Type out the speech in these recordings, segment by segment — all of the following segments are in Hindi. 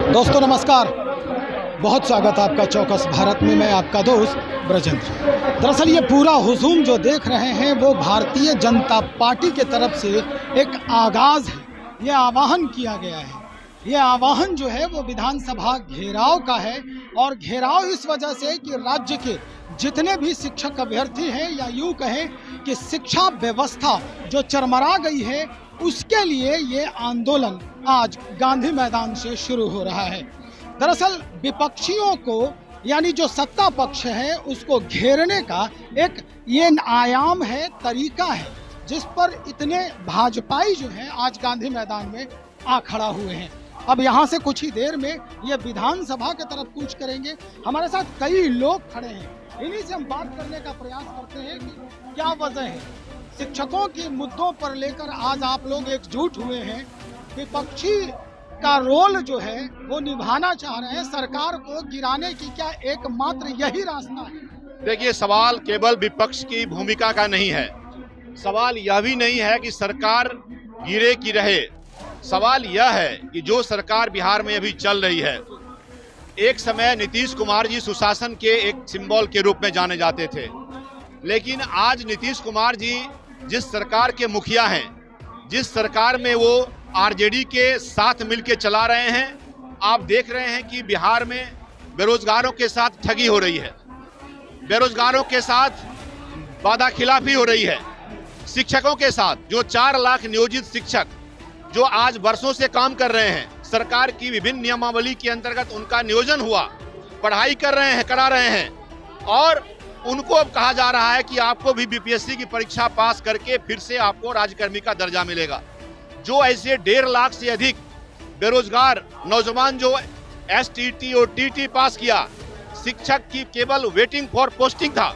दोस्तों नमस्कार, बहुत स्वागत है आपका चौकस भारत में। मैं आपका दोस्त ब्रजेंद्र। दरअसल ये पूरा हुजूम जो देख रहे हैं वो भारतीय जनता पार्टी के तरफ से एक आगाज़ है। ये आह्वान किया गया है। ये आह्वान जो है वो विधानसभा घेराव का है, और घेराव इस वजह से कि राज्य के जितने भी शिक्षक अभ्यर्थी हैं, या यूँ कहें कि शिक्षा व्यवस्था जो चरमरा गई है, उसके लिए ये आंदोलन आज गांधी मैदान से शुरू हो रहा है। दरअसल विपक्षियों को, यानी जो सत्ता पक्ष है, उसको घेरने का एक ये आयाम है, तरीका है, जिस पर इतने भाजपाई जो हैं आज गांधी मैदान में आ खड़ा हुए हैं। अब यहाँ से कुछ ही देर में ये विधानसभा की तरफ कूच करेंगे। हमारे साथ कई लोग खड़े हैं, इन्हीं से हम बात करने का प्रयास करते हैं कि क्या वजह है शिक्षकों के मुद्दों पर लेकर आज आप लोग एकजुट हुए हैं। विपक्षी का रोल जो है वो निभाना चाह रहे हैं, सरकार को गिराने की क्या एकमात्र यही रास्ता है? देखिए, सवाल केवल विपक्ष की भूमिका का नहीं है। सवाल यह भी नहीं है कि सरकार गिरे की रहे। सवाल यह है कि जो सरकार बिहार में अभी चल रही है, एक समय नीतीश कुमार जी सुशासन के एक सिंबल के रूप में जाने जाते थे, लेकिन आज नीतीश कुमार जी जिस सरकार के मुखिया हैं, जिस सरकार में वो आरजेडी के साथ मिलकर चला रहे हैं, आप देख रहे हैं कि बिहार में बेरोजगारों के साथ ठगी हो रही है, बेरोजगारों के साथ वादा खिलाफी हो रही है, शिक्षकों के साथ जो 4 लाख नियोजित शिक्षक जो आज वर्षों से काम कर रहे हैं, सरकार की विभिन्न नियमावली के अंतर्गत उनका नियोजन हुआ, पढ़ाई करा रहे हैं, और उनको अब कहा जा रहा है कि आपको भी बीपीएससी की परीक्षा पास करके फिर से आपको राज्यकर्मी का दर्जा मिलेगा। जो ऐसे 1.5 लाख से अधिक बेरोजगार नौजवान जो एसटीटी और टीटी पास किया, शिक्षक की केवल वेटिंग फॉर पोस्टिंग था,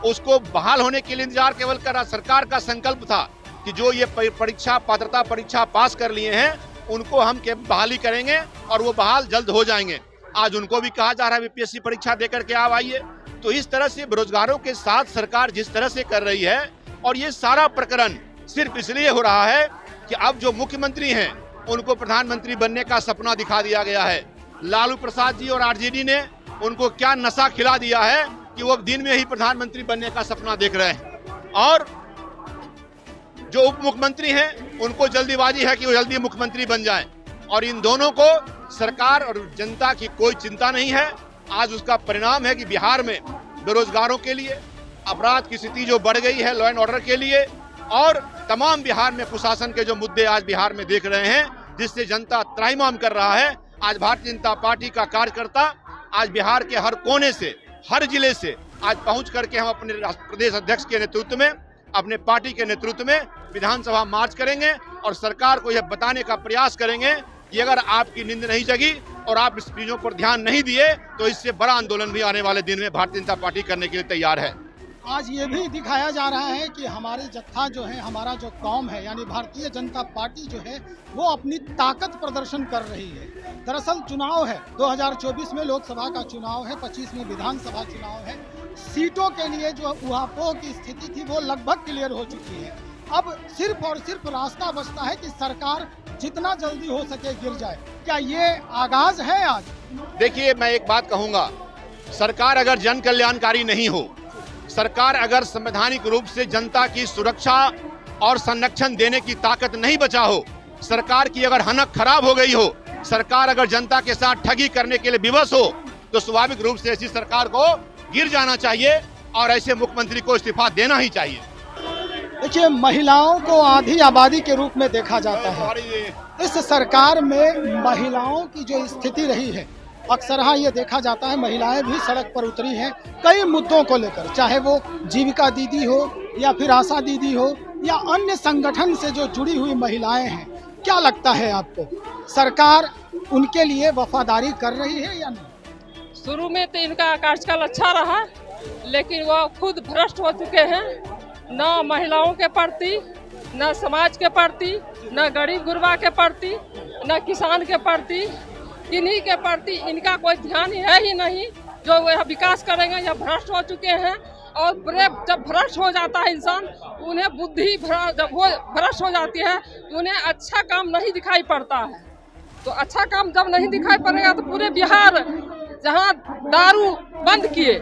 उसको बहाल होने के लिए इंतजार केवल कर रहा। सरकार का संकल्प था कि जो ये परीक्षा पात्रता परीक्षा पास कर लिए हैं उनको हम बहाली करेंगे और वो बहाल जल्द हो जाएंगे। आज उनको भी कहा जा रहा है बीपीएससी परीक्षा देकर के आप आइए। तो इस तरह से बेरोजगारों के साथ सरकार जिस तरह से कर रही है, और ये सारा प्रकरण सिर्फ इसलिए हो रहा है कि अब जो मुख्यमंत्री हैं उनको प्रधानमंत्री बनने का सपना दिखा दिया गया है। लालू प्रसाद जी और आरजेडी ने उनको क्या नशा खिला दिया है कि वो दिन में ही प्रधानमंत्री बनने का सपना देख रहे हैं, और जो उप मुख्यमंत्री हैं उनको जल्दीबाजी है कि वो जल्दी मुख्यमंत्री बन जाएं। और इन दोनों को सरकार और जनता की कोई चिंता नहीं है। आज उसका परिणाम है कि बिहार में बेरोजगारों के लिए, अपराध की स्थिति जो बढ़ गई है लॉ एंड ऑर्डर के लिए, और तमाम बिहार में कुशासन के जो मुद्दे आज बिहार में देख रहे हैं, जिससे जनता त्राहिमाम कर रहा है। आज भारतीय जनता पार्टी का कार्यकर्ता आज बिहार के हर कोने से, हर जिले से आज पहुंच करके हम अपने प्रदेश अध्यक्ष के नेतृत्व में, अपने पार्टी के नेतृत्व में विधानसभा मार्च करेंगे और सरकार को यह बताने का प्रयास करेंगे कि अगर आपकी नींद नहीं जगी और आप इस चीजों पर ध्यान नहीं दिए तो इससे बड़ा आंदोलन भी आने वाले दिन में भारतीय जनता पार्टी करने के लिए तैयार है। आज ये भी दिखाया जा रहा है कि हमारी जत्था जो है, हमारा जो कौम है, यानी भारतीय जनता पार्टी जो है, वो अपनी ताकत प्रदर्शन कर रही है। दरअसल चुनाव है, 2024 में लोकसभा का चुनाव है, 25 में विधानसभा चुनाव है। सीटों के लिए जो ऊहापोह की स्थिति थी वो लगभग क्लियर हो चुकी है। अब सिर्फ और सिर्फ रास्ता बचता है कि सरकार जितना जल्दी हो सके गिर जाए। क्या ये आगाज है आज? देखिए, मैं एक बात कहूँगा, सरकार अगर जन कल्याणकारी नहीं हो, सरकार अगर संवैधानिक रूप से जनता की सुरक्षा और संरक्षण देने की ताकत नहीं बचा हो, सरकार की अगर हनक खराब हो गई हो, सरकार अगर जनता के साथ ठगी करने के लिए विवश हो, तो स्वाभाविक रूप से ऐसी सरकार को गिर जाना चाहिए और ऐसे मुख्यमंत्री को इस्तीफा देना ही चाहिए। देखिए, महिलाओं को आधी आबादी के रूप में देखा जाता है। इस सरकार में महिलाओं की जो स्थिति रही है, अक्सर ये देखा जाता है महिलाएं भी सड़क पर उतरी हैं कई मुद्दों को लेकर, चाहे वो जीविका दीदी हो या फिर आशा दीदी हो या अन्य संगठन से जो जुड़ी हुई महिलाएं हैं। क्या लगता है आपको, सरकार उनके लिए वफादारी कर रही है या नहीं? शुरू में तो इनका कार्यकाल अच्छा रहा, लेकिन वो खुद भ्रष्ट हो चुके हैं, न महिलाओं के प्रति, न समाज के प्रति, न गरीब गुरबा के प्रति, न किसान के प्रति, किन्हीं के प्रति इनका कोई ध्यान है ही नहीं। जो वह विकास करेंगे, या भ्रष्ट हो चुके हैं। और जब भ्रष्ट हो जाता है इंसान, उन्हें बुद्धि जब वो भ्रष्ट हो जाती है तो उन्हें अच्छा काम नहीं दिखाई पड़ता है। तो अच्छा काम जब नहीं दिखाई पड़ेगा तो पूरे बिहार जहाँ दारू बंद किए,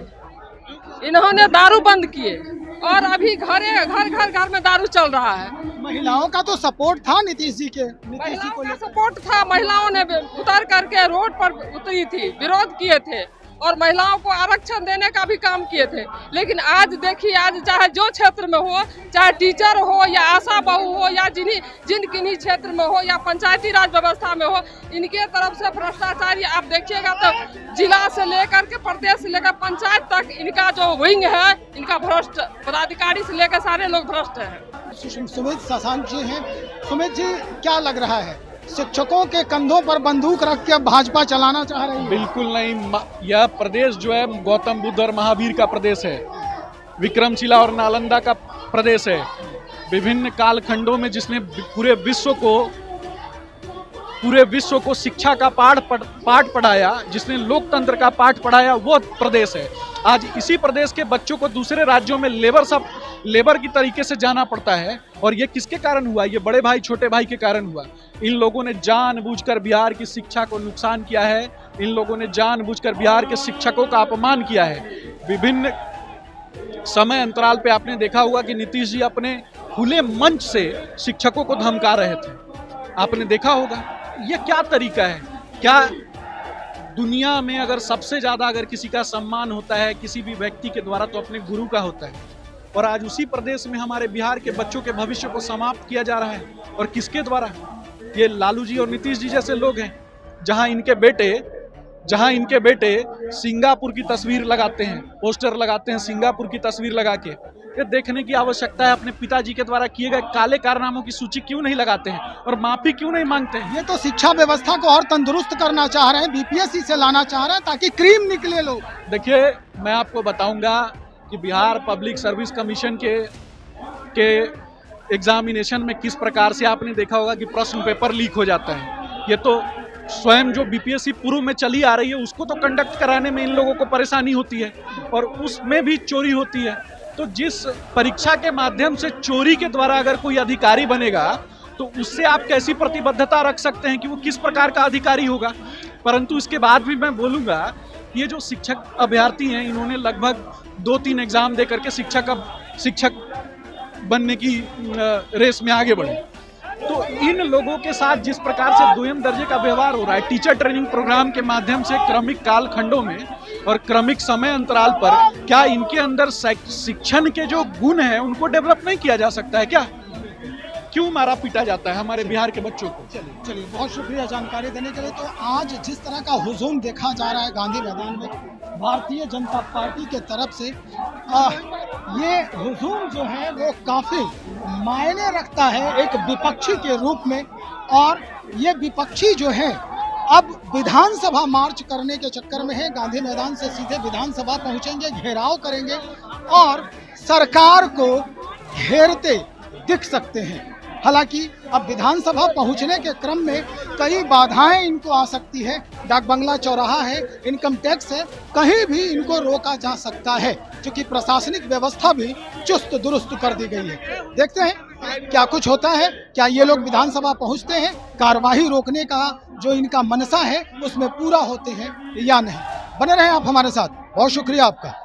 इन्होंने दारू बंद किए और अभी घर घर में दारू चल रहा है। महिलाओं का तो सपोर्ट था नीतीश जी को महिलाओं का लेकर। सपोर्ट था, महिलाओं ने उतर करके रोड पर उतरी थी, विरोध किए थे और महिलाओं को आरक्षण देने का भी काम किए थे। लेकिन आज देखिए, आज चाहे जो क्षेत्र में हो, चाहे टीचर हो या आशा बहू हो या जिन किन्हीं क्षेत्र में हो या पंचायती राज व्यवस्था में हो, इनके तरफ से भ्रष्टाचारी आप देखिएगा तो जिला से लेकर के प्रदेश से लेकर पंचायत तक इनका जो विंग है, इनका भ्रष्ट पदाधिकारी से लेकर सारे लोग भ्रष्ट हैं। सुमित शशांक जी हैं। सुमित जी, क्या लग रहा है, शिक्षकों के कंधों पर बंदूक रख के भाजपा चलाना चाह रही है? बिल्कुल नहीं। यह प्रदेश जो है गौतम बुद्ध और महावीर का प्रदेश है, विक्रमशिला और नालंदा का प्रदेश है। विभिन्न कालखंडों में जिसने पूरे विश्व को शिक्षा का पाठ पढ़ाया, जिसने लोकतंत्र का पाठ पढ़ाया, वो प्रदेश है। आज इसी प्रदेश के बच्चों को दूसरे राज्यों में लेबर की तरीके से जाना पड़ता है। और ये किसके कारण हुआ? ये बड़े भाई छोटे भाई के कारण हुआ। इन लोगों ने जानबूझकर बिहार की शिक्षा को नुकसान किया है। इन लोगों ने जानबूझकर बिहार के शिक्षकों का अपमान किया है। विभिन्न समय अंतराल पे आपने देखा होगा कि नीतीश जी अपने खुले मंच से शिक्षकों को धमका रहे थे, आपने देखा होगा। ये क्या तरीका है? क्या दुनिया में अगर सबसे ज्यादा अगर किसी का सम्मान होता है किसी भी व्यक्ति के द्वारा तो अपने गुरु का होता है। और आज उसी प्रदेश में हमारे बिहार के बच्चों के भविष्य को समाप्त किया जा रहा है। और किसके द्वारा? ये लालू जी और नीतीश जी जैसे लोग हैं, जहां इनके बेटे सिंगापुर की तस्वीर लगाते हैं, पोस्टर लगाते हैं सिंगापुर की तस्वीर लगा के। ये देखने की आवश्यकता है, अपने पिताजी के द्वारा किए गए काले कारनामों की सूची क्यों नहीं लगाते हैं और माफी क्यों नहीं मांगते हैं? ये तो शिक्षा व्यवस्था को और तंदुरुस्त करना चाह रहे हैं, बीपीएससी से लाना चाह रहे हैं ताकि क्रीम निकले लोग। देखिए, मैं आपको बताऊंगा कि बिहार पब्लिक सर्विस कमीशन के एग्जामिनेशन में किस प्रकार से आपने देखा होगा कि प्रश्न पेपर लीक हो जाता है। ये तो स्वयं जो बीपीएससी पूर्व में चली आ रही है उसको तो कंडक्ट कराने में इन लोगों को परेशानी होती है और उसमें भी चोरी होती है। तो जिस परीक्षा के माध्यम से चोरी के द्वारा अगर कोई अधिकारी बनेगा तो उससे आप कैसी प्रतिबद्धता रख सकते हैं कि वो किस प्रकार का अधिकारी होगा? परंतु इसके बाद भी मैं बोलूँगा, ये जो शिक्षक अभ्यर्थी हैं, इन्होंने लगभग 2-3 एग्जाम दे करके शिक्षक बनने की रेस में आगे बढ़े। तो इन लोगों के साथ जिस प्रकार से दोयम दर्जे का व्यवहार हो रहा है, टीचर ट्रेनिंग प्रोग्राम के माध्यम से क्रमिक कालखंडों में और क्रमिक समय अंतराल पर, क्या इनके अंदर शिक्षण के जो गुण हैं उनको डेवलप नहीं किया जा सकता है? क्या क्यों मारा पीटा जाता है हमारे बिहार के बच्चों को? चलिए, बहुत शुक्रिया जानकारी देने के लिए। तो आज जिस तरह का हुजूम देखा जा रहा है गांधी मैदान में भारतीय जनता पार्टी के तरफ से, ये हुजूम जो है वो काफ़ी मायने रखता है एक विपक्षी के रूप में। और ये विपक्षी जो है अब विधानसभा मार्च करने के चक्कर में है, गांधी मैदान से सीधे विधानसभा पहुंचेंगे, घेराव करेंगे और सरकार को घेरते दिख सकते हैं। हालांकि अब विधानसभा पहुंचने के क्रम में कई बाधाएं इनको आ सकती है। डाक बंगला चौराहा है, इनकम टैक्स है, कहीं भी इनको रोका जा सकता है क्योंकि प्रशासनिक व्यवस्था भी चुस्त दुरुस्त कर दी गई है। देखते हैं क्या कुछ होता है, क्या ये लोग विधानसभा पहुंचते हैं, कार्यवाही रोकने का जो इनका मनसा है उसमें पूरा होते हैं या नहीं। बने रहें आप हमारे साथ, बहुत शुक्रिया आपका।